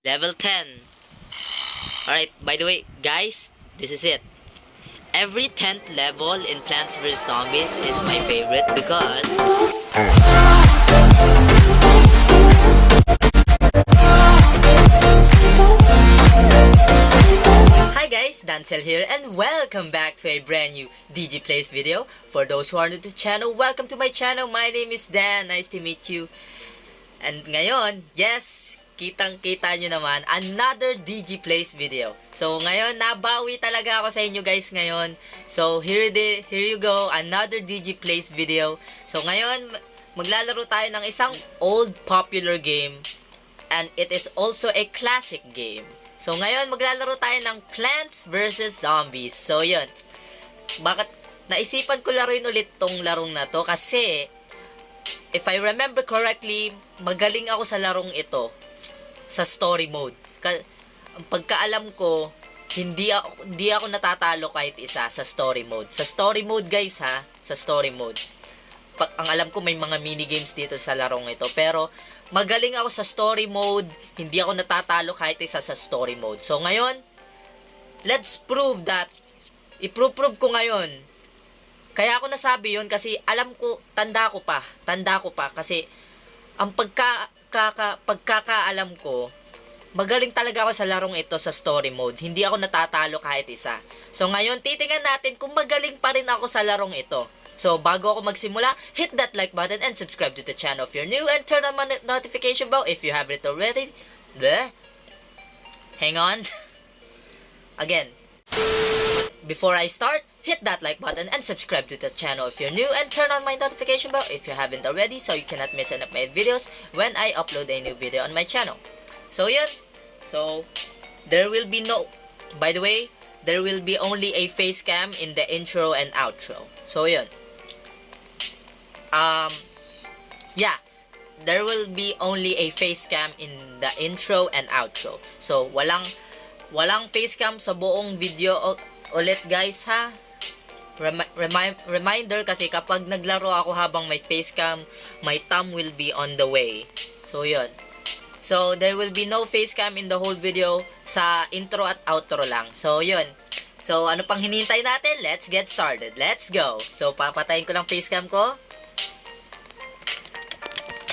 Level 10. Alright, by the way, guys, this is it. Every 10th level in Plants vs. Zombies is my favorite because Hi guys, Dancel here and welcome back to a brand new DG Plays video. For those who are new to the channel, welcome to my channel. My name is Dan. Nice to meet you. And ngayon, yes, kitang-kita nyo naman, another DG Plays video. So, ngayon, nabawi talaga ako sa inyo guys ngayon. So, here you go, another DG Plays video. So, ngayon, maglalaro tayo ng isang old popular game. And it is also a classic game. So, ngayon, maglalaro tayo ng Plants vs. Zombies. So, yun. Bakit naisipan ko laruin ulit tong larong na to? Kasi, if I remember correctly, magaling ako sa larong ito sa story mode. Ang pagkaalam ko, hindi ako natatalo kahit isa sa story mode. Sa story mode guys ha, sa story mode. Ang alam ko may mga mini games dito sa larong ito, pero magaling ako sa story mode, hindi ako natatalo kahit isa sa story mode. So ngayon, let's prove that. I-prove ko ngayon. Kaya ako nasabi yun kasi alam ko, tanda ko pa kasi ang pagkakaalam ko, magaling talaga ako sa larong ito sa story mode. Hindi ako natatalo kahit isa. So ngayon, titingnan natin kung magaling pa rin ako sa larong ito. So bago ako magsimula, hit that like button and subscribe to the channel if you're new and turn on my notification bell if you haven't already. Hang on. Again. Before I start, hit that like button and subscribe to the channel if you're new and turn on my notification bell if you haven't already so you cannot miss any of my videos when I upload a new video on my channel. So yun. So there will be by the way, there will be only a face cam in the intro and outro. So yun. Yeah. There will be only a face cam in the intro and outro. So walang face cam sa buong video ulit guys ha. Reminder kasi kapag naglaro ako habang may face cam, my thumb will be on the way. So yun. So there will be no face cam in the whole video, sa intro at outro lang. So yun. So ano pang hinihintay natin? Let's get started. Let's go. So papatayin ko lang face cam ko.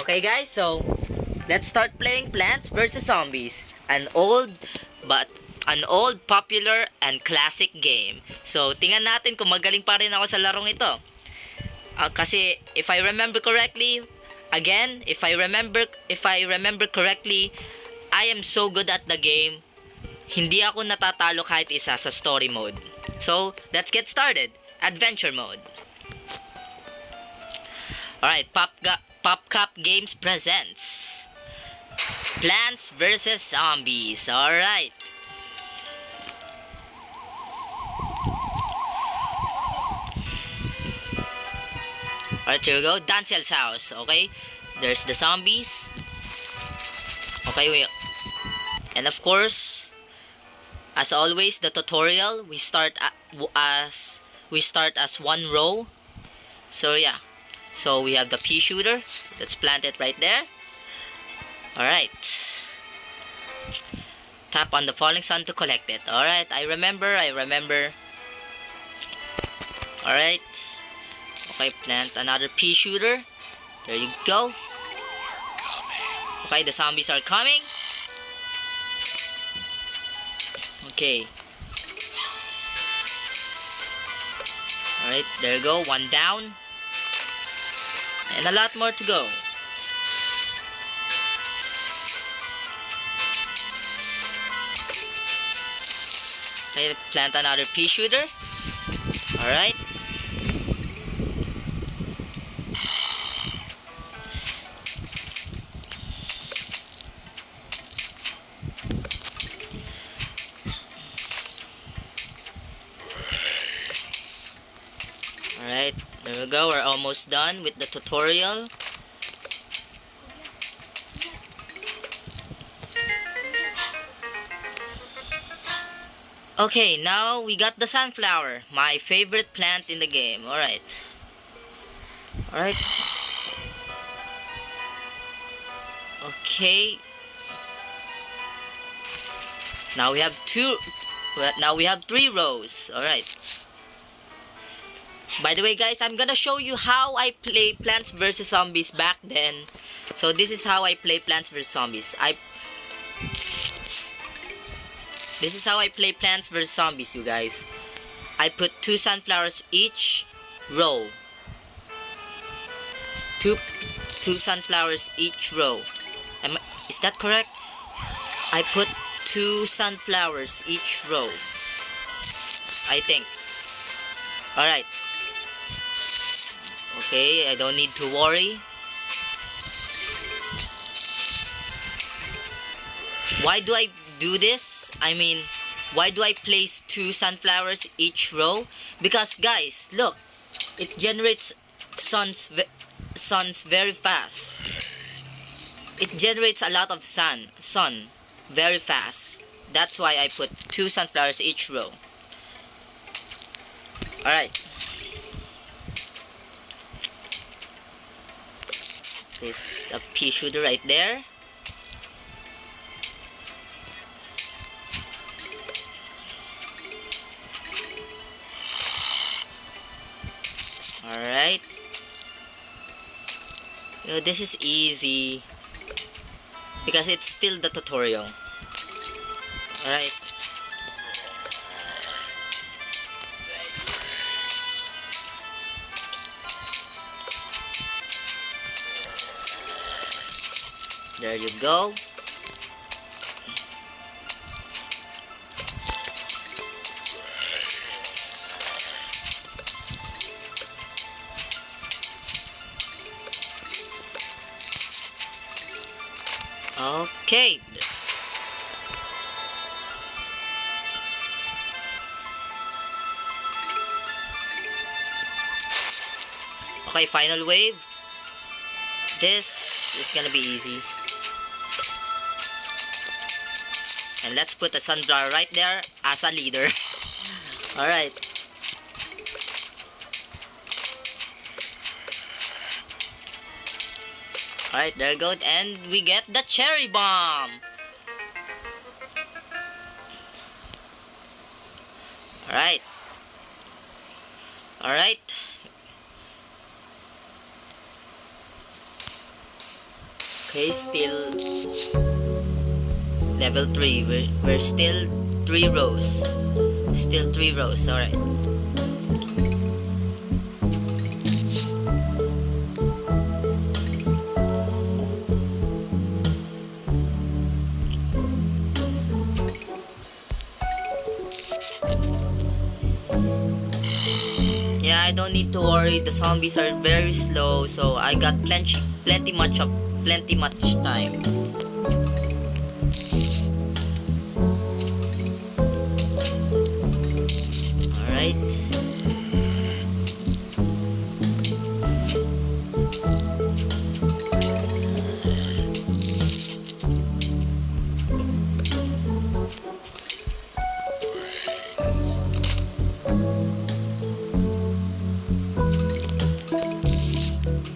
Okay guys, so let's start playing Plants vs. Zombies. An old, popular, and classic game. So, tingnan natin kung magaling pa rin ako sa larong ito. Kasi, if I remember correctly, if I remember correctly, I am so good at the game, hindi ako natatalo kahit isa sa story mode. So, let's get started. Adventure mode. Alright, PopCap Games presents Plants vs. Zombies. Alright. Alright, here we go. Dancel's house. Okay. There's the zombies. Okay, and of course, as always, the tutorial, we start as one row. So yeah. So we have the pea shooter. Let's plant it right there. Alright. Tap on the falling sun to collect it. Alright, I remember. Alright. Okay, plant another pea shooter. There you go. Okay, the zombies are coming. Okay. Alright, there you go. One down. And a lot more to go. Okay, plant another pea shooter. Alright. Alright, there we go. We're almost done with the tutorial. Okay, now we got the sunflower, my favorite plant in the game. Alright. Okay. Now we have three rows. Alright. By the way, guys, I'm gonna show you how I play Plants vs. Zombies back then. So this is how I play Plants vs. Zombies. This is how I play Plants vs. Zombies, you guys. I put 2 sunflowers each row. Two sunflowers each row. Is that correct? I put 2 sunflowers each row, I think. Alright. Okay, I don't need to worry. Why do I do this? I mean, why do I place 2 sunflowers each row? Because, guys, look, it generates suns very fast. It generates a lot of sun very fast. That's why I put 2 sunflowers each row. Alright. This is a pea shooter right there. Alright. This is easy because it's still the tutorial. Alright. There you go. Okay. Okay, final wave. This is gonna be easy. And let's put a sunflower right there as a leader. Alright. Alright, there you go. And we get the cherry bomb. Alright. Alright. Okay, still level 3. We're still 3 rows. Still 3 rows, alright. Yeah, I don't need to worry. The zombies are very slow, so I got plenty much time. Alright.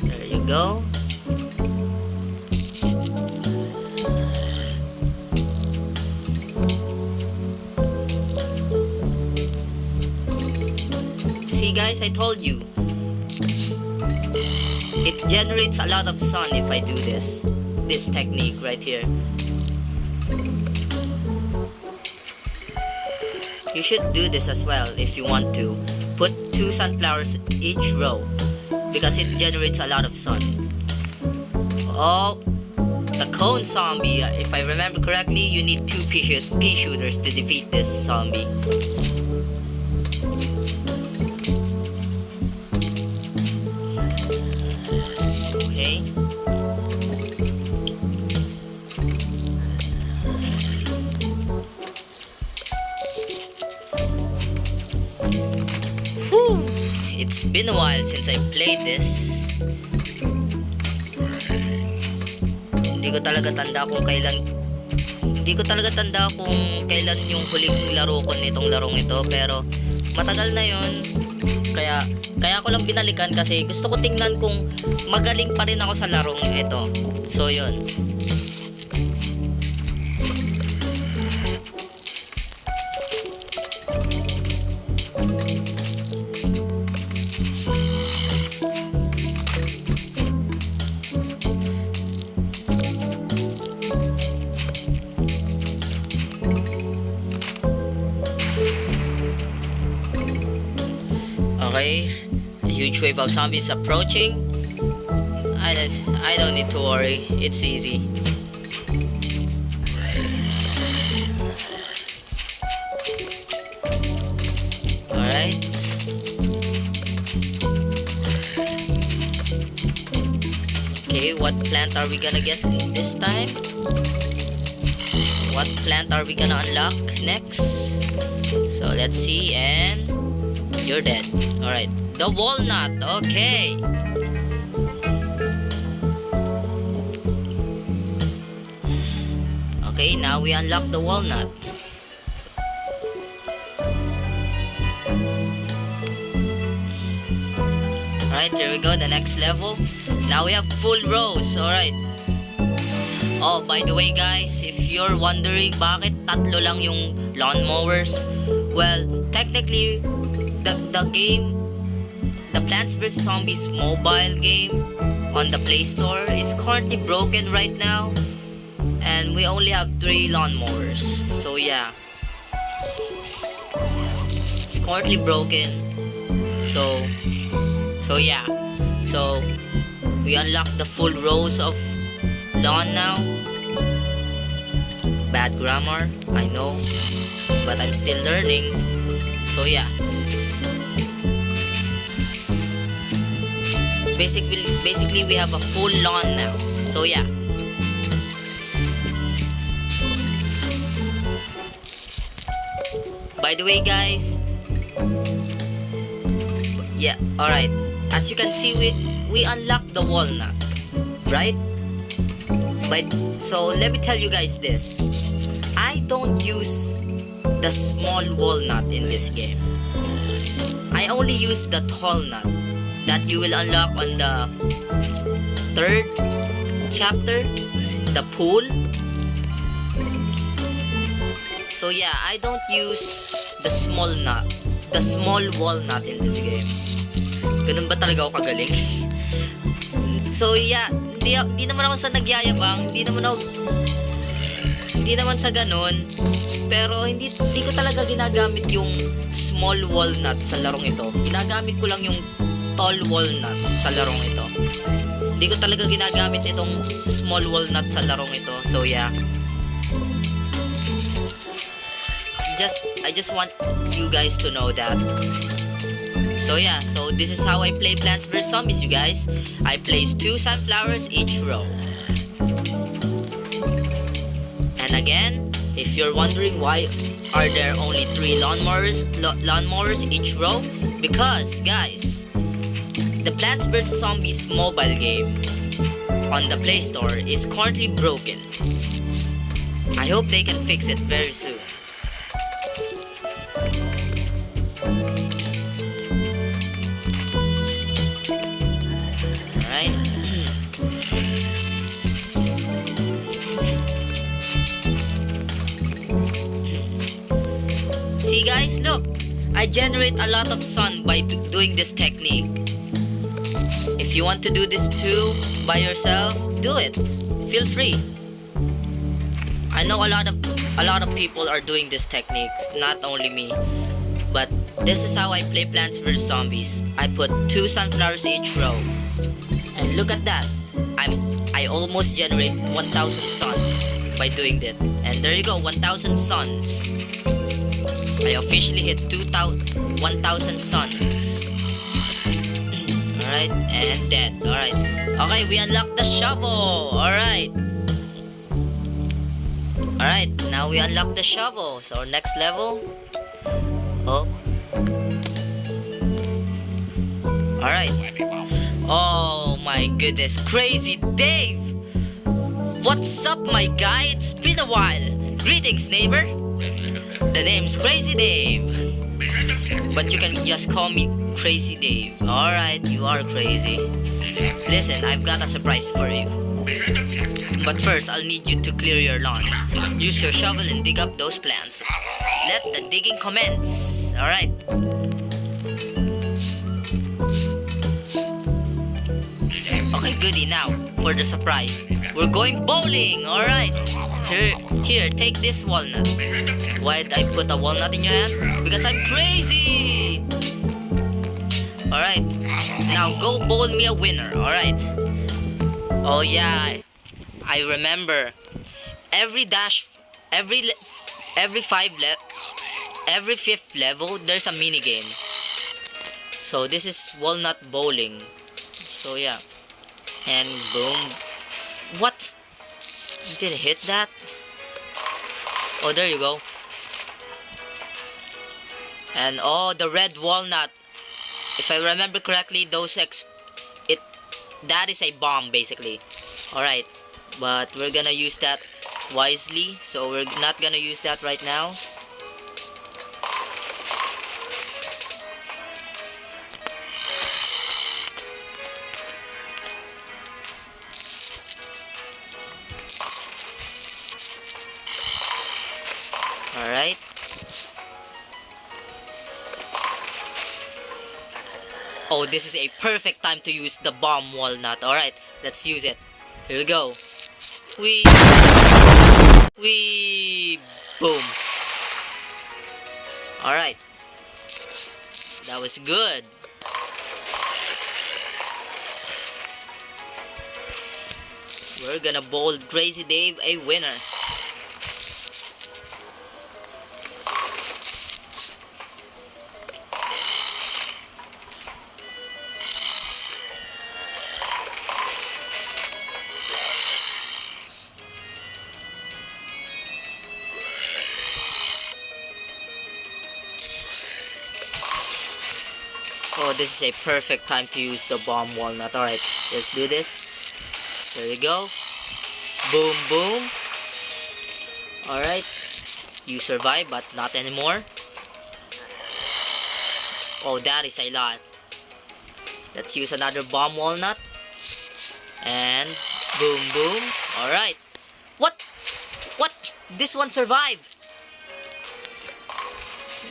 There you go. See, guys, I told you. It generates a lot of sun if I do this technique right here. You should do this as well if you want to. Put 2 sunflowers each row because it generates a lot of sun. Oh, the cone zombie. If I remember correctly, you need 2 pea shooters to defeat this zombie. Okay. Whew. It's been a while since I played this. Hindi ko talaga tanda kung kailan yung huling laro ko nitong larong ito, pero matagal na yun. Kaya ako lang binalikan kasi gusto ko tingnan kung magaling pa rin ako sa larong ito. So yun. Okay, a huge wave of zombies approaching. I don't need to worry. It's easy. Alright. Okay, what plant are we gonna get this time? What plant are we gonna unlock next? So let's see, and you're dead. Alright, the walnut. Okay. Okay, now we unlock the walnut. Alright, here we go, the next level. Now we have full rows. Alright. Oh, by the way guys, if you're wondering bakit tatlo lang yung lawnmowers, well, technically, the game, the Plants vs Zombies mobile game on the Play Store is currently broken right now. And we only have 3 lawnmowers. So yeah, it's currently broken. So yeah, so we unlock the full rows of lawn now. Bad grammar, I know, but I'm still learning. So yeah, basically we have a full lawn now. So yeah. By the way guys, yeah, alright, as you can see, we unlocked the walnut, right? But so let me tell you guys this, I don't use the small walnut in this game. I only use the tall nut that you will unlock on the 3rd chapter, the pool. So yeah, I don't use the small walnut in this game. Ganun ba talaga ako kagaling? So yeah, hindi naman ako sa nagyayabang, hindi naman sa ganun. Pero hindi ko talaga ginagamit yung small walnut sa larong ito. Ginagamit ko lang yung tall walnut sa larong ito. Hindi ko talaga ginagamit itong small walnut sa larong ito. So yeah, I just want you guys to know that. So yeah, so this is how I play Plants vs Zombies, you guys. I place 2 sunflowers each row. And again, if you're wondering why are there only 3 lawnmowers each row, because guys, the Plants vs Zombies mobile game on the Play Store is currently broken. I hope they can fix it very soon. See guys, look, I generate a lot of sun by doing this technique. If you want to do this too by yourself, do it. Feel free. I know a lot of people are doing this technique, not only me. But this is how I play Plants vs Zombies. I put 2 sunflowers each row. And look at that. I almost generate 1000 sun by doing that. And there you go, 1000 suns. I officially hit 1000 suns. Alright, and dead. Alright. Okay, we unlocked the shovel. Alright. Alright, now we unlock the shovel. So next level. Oh. Alright. Oh my goodness. Crazy Dave! What's up, my guy? It's been a while. Greetings, neighbor. The name's Crazy Dave, but you can just call me Crazy Dave. Alright, you are crazy. Listen, I've got a surprise for you. But first, I'll need you to clear your lawn. Use your shovel and dig up those plants. Let the digging commence. Alright. Okay, goody. Now, for the surprise. We're going bowling. Alright. Here, take this walnut. Why did I put a walnut in your hand? Because I'm crazy. Alright. Now go bowl me a winner. Alright. Oh yeah. I remember. Every dash, every fifth level, there's a mini game. So this is walnut bowling. So yeah. And boom. What? Did it hit that? Oh, there you go. And oh, the red walnut. If I remember correctly, that is a bomb basically. Alright. But we're gonna use that wisely. So we're not gonna use that right now. Alright. Oh, this is a perfect time to use the bomb walnut. Alright, let's use it. Here we go. Wee. Boom. Alright. That was good. We're gonna bowl Crazy Dave a winner. Oh, this is a perfect time to use the bomb walnut. Alright, let's do this. There we go. Boom, boom. Alright. You survive, but not anymore. Oh, that is a lot. Let's use another bomb walnut. And boom, boom. Alright. What? What? This one survived.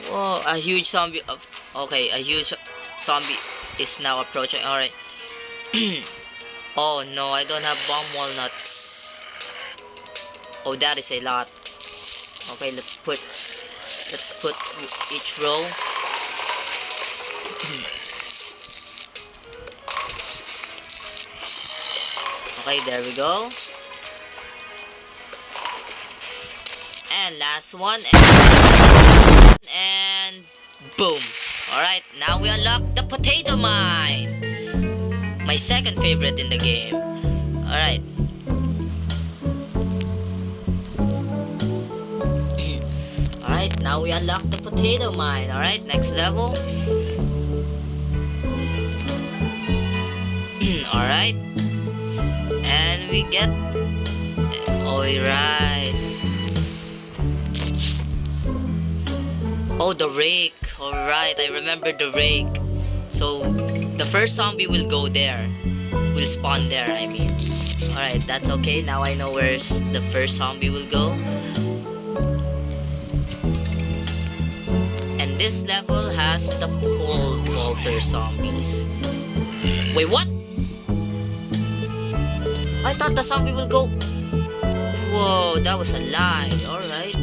Whoa, a huge zombie. Okay, a huge zombie is now approaching. Alright. Oh no, I don't have bomb walnuts. Oh, that is a lot. Okay, let's put each row. Okay, there we go. And last one. And boom. Alright, now we unlock the potato mine. My second favorite in the game. Alright. Alright, now we unlock the potato mine. Alright, next level. Alright. And we get... Alright. Oh, the rake. Alright, I remember the rake. So, the first zombie will go there. Will spawn there, I mean. Alright, that's okay. Now I know where the first zombie will go. And this level has the pole vaulter zombies. Wait, what? I thought the zombie will go... Whoa, that was a lie. Alright.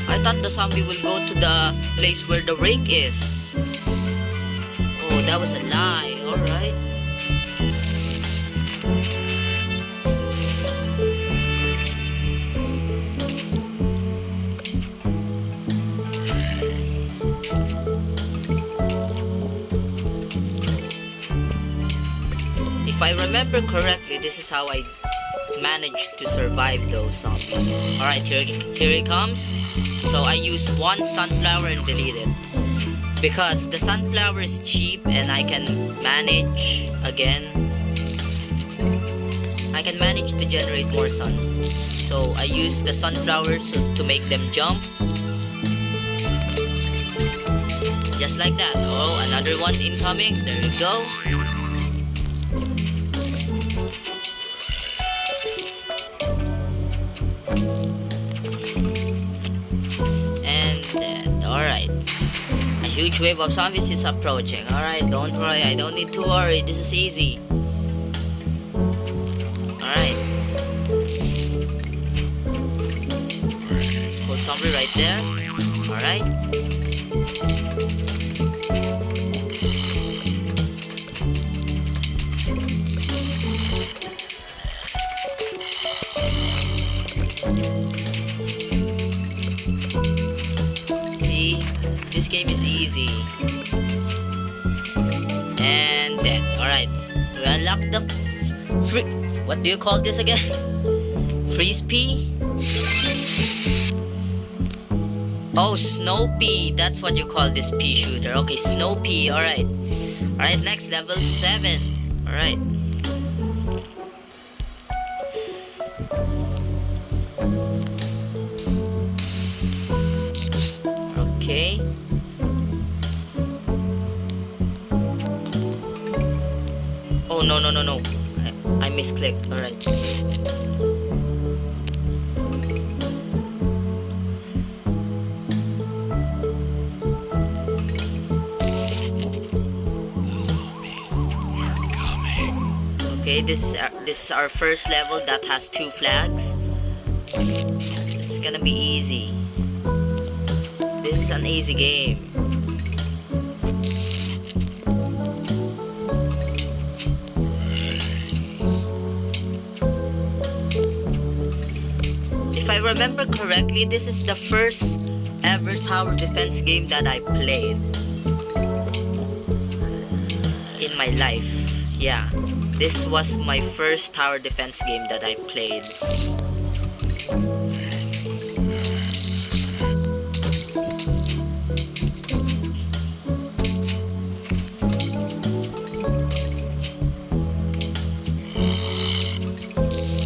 I thought the zombie would go to the place where the rake is. Oh, that was a lie. Alright. If I remember correctly, this is how I managed to survive those zombies. Alright, here it comes. So I use one sunflower and delete it. Because the sunflower is cheap and I can manage again. I can manage to generate more suns. So I use the sunflowers to make them jump. Just like that. Oh, another one incoming. There you go. Alright. A huge wave of zombies is approaching. Alright, don't worry. I don't need to worry. This is easy. Alright. discovery right there. Alright. See, this game is easy. And dead. Alright. We unlock the free. What do you call this again? Freeze P? Oh, Snow Pea. That's what you call this pea shooter. Okay, Snow Pea. Alright. Alright, next level 7. Alright. Okay. Oh, no. I misclicked. Alright. Okay, this is our first level that has 2 flags. This is gonna be easy. This is an easy game. If I remember correctly, this is the first ever tower defense game that I played in my life. Yeah, this was my first tower defense game that I played.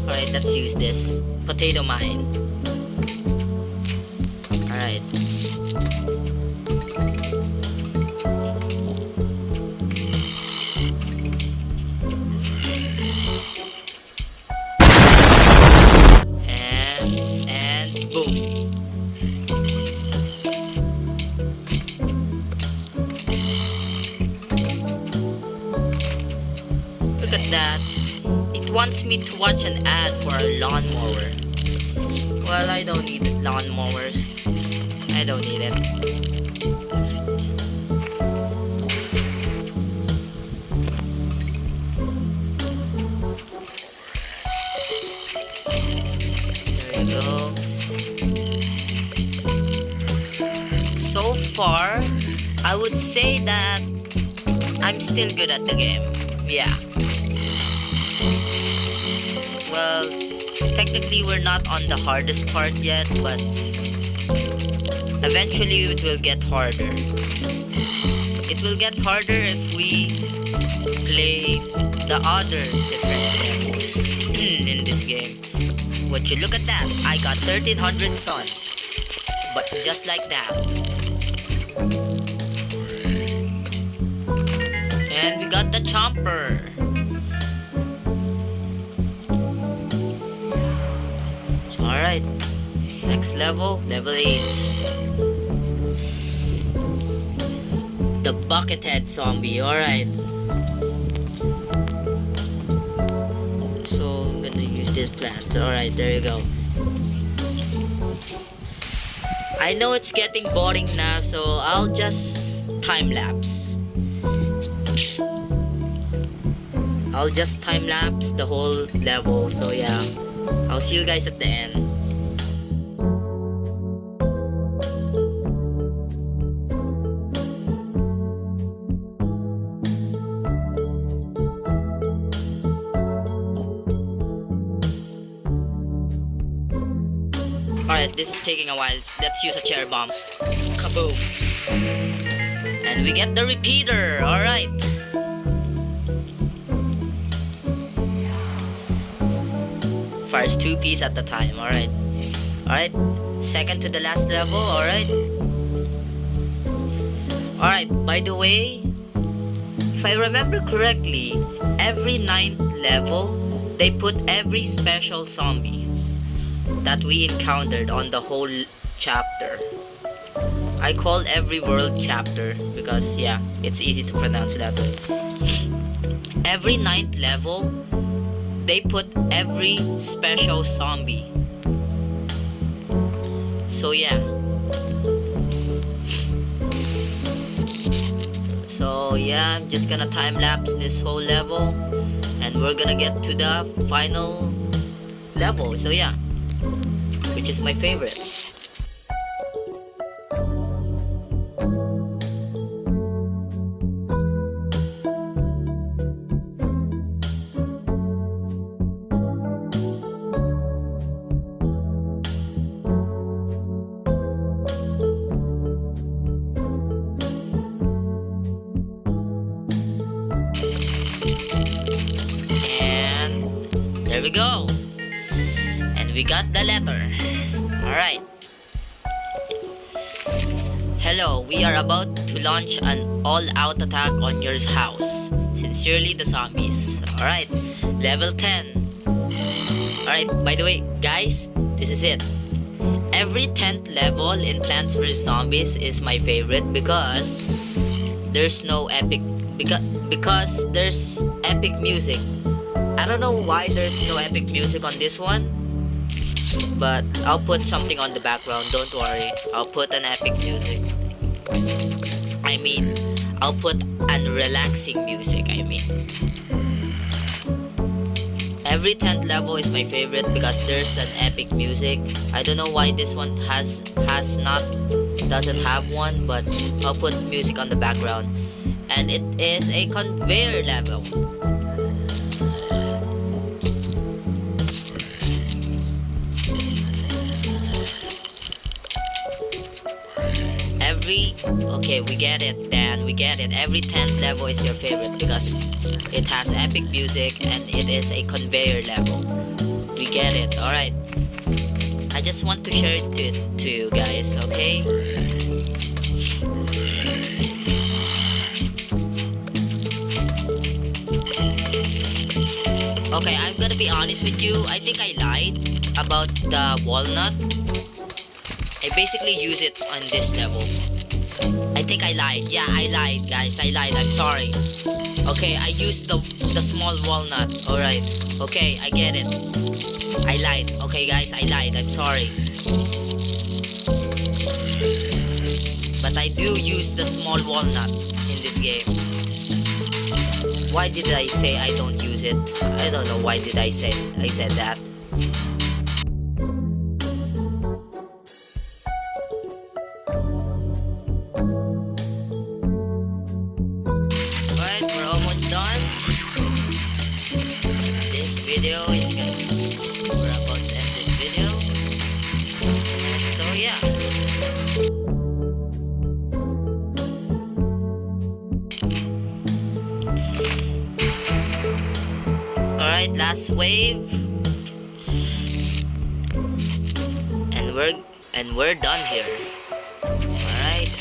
Alright, let's use this. Potato mine. Alright. And boom. Look at that. It wants me to watch an ad for a lawnmower. Well, I don't need lawnmowers. I don't need it. There you go. So far, I would say that I'm still good at the game. Yeah. Well, technically we're not on the hardest part yet, but eventually it will get harder. It will get harder if we play the other different levels in this game. Would you look at that? I got 1300 sun. But just like that. And we got the chomper. Alright, next level, level 8. The Buckethead Zombie, alright. So, I'm gonna use this plant. Alright, there you go. I know it's getting boring now, so I'll just time-lapse. I'll just time-lapse the whole level, so yeah. I'll see you guys at the end. Alright, this is taking a while. Let's use a chair bomb. Kaboom! And we get the repeater. Alright. Fires 2 pieces at the time. Alright. Alright. Second to the last level. Alright. Alright, by the way, if I remember correctly, every 9th level, they put every special zombie that we encountered on the whole chapter. I call every world chapter because, yeah, it's easy to pronounce that way. Every 9th level, they put every special zombie. So yeah. I'm just gonna time lapse this whole level, and we're gonna get to the final level. So yeah, which is my favorite. There we go. And we got the letter. Alright. Hello, we are about to launch an all-out attack on your house. Sincerely, the zombies. Alright, level 10. Alright, by the way, guys, this is it. Every 10th level in Plants vs Zombies is my favorite because there's no epic because there's epic music. I don't know why there's no epic music on this one, but I'll put something on the background, don't worry. I'll put an epic music. I'll put an relaxing music, Every 10th level is my favorite because there's an epic music. I don't know why this one doesn't have one, but I'll put music on the background. And it is a conveyor level. Okay, we get it, Dan, we get it. Every 10th level is your favorite because it has epic music and it is a conveyor level. We get it, alright. I just want to share it to you guys, okay? Okay, I'm gonna be honest with you. I think I lied about the walnut. I basically use it on this level. I think I lied. Yeah, I lied, guys. I lied. I'm sorry. Okay, I used the small walnut. Alright. Okay, I get it. I lied. Okay, guys, I lied. I'm sorry. But I do use the small walnut in this game. Why did I say I don't use it? I don't know why did I said that. Alright, last wave. And we're done here. Alright.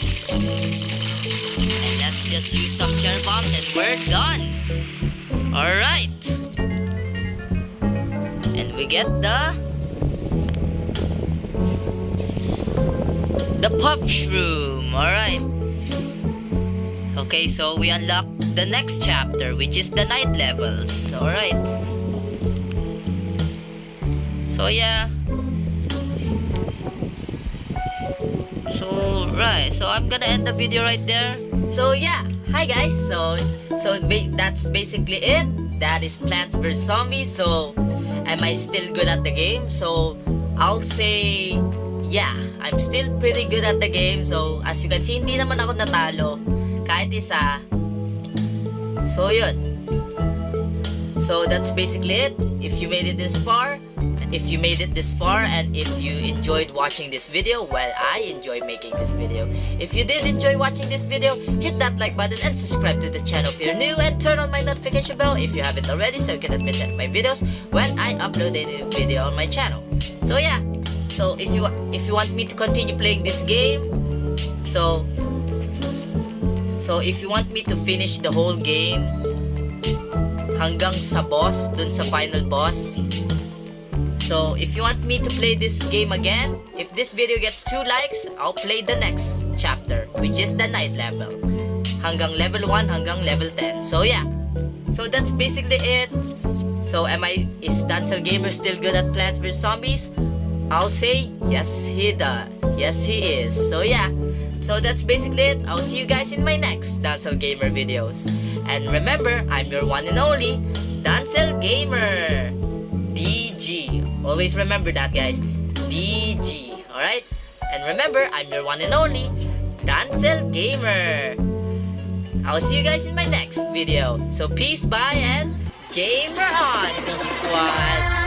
And let's just use some cherry bombs and we're done. Alright. And we get the puff shroom. Alright. Okay, so we unlock the next chapter, which is the night levels. Alright. So yeah. So I'm gonna end the video right there. So yeah, hi guys. So that's basically it. That is Plants vs Zombies. So am I still good at the game? So I'll say yeah, I'm still pretty good at the game. So as you can see, hindi naman ako natalo kahit isa. So yun. So that's basically it. If you made it this far, and if you enjoyed watching this video, well, I enjoy making this video. If you did enjoy watching this video, hit that like button and subscribe to the channel if you're new, and turn on my notification bell if you haven't already, so you cannot miss my videos when I upload a new video on my channel. So yeah. So if you want me to continue playing this game, so if you want me to finish the whole game hanggang sa boss, dun sa final boss. So if you want me to play this game again, if this video gets 2 likes, I'll play the next chapter, which is the night level. Hanggang level 1 hanggang level 10. So yeah. So that's basically it. So is Dancel Gamer still good at Plants vs Zombies? I'll say, yes he does. Yes he is. So yeah. So that's basically it. I'll see you guys in my next Dancel Gamer videos. And remember, I'm your one and only Dancel Gamer. DG. Always remember that, guys. DG. Alright? And remember, I'm your one and only Dancel Gamer. I'll see you guys in my next video. So peace, bye, and gamer on, DG Squad.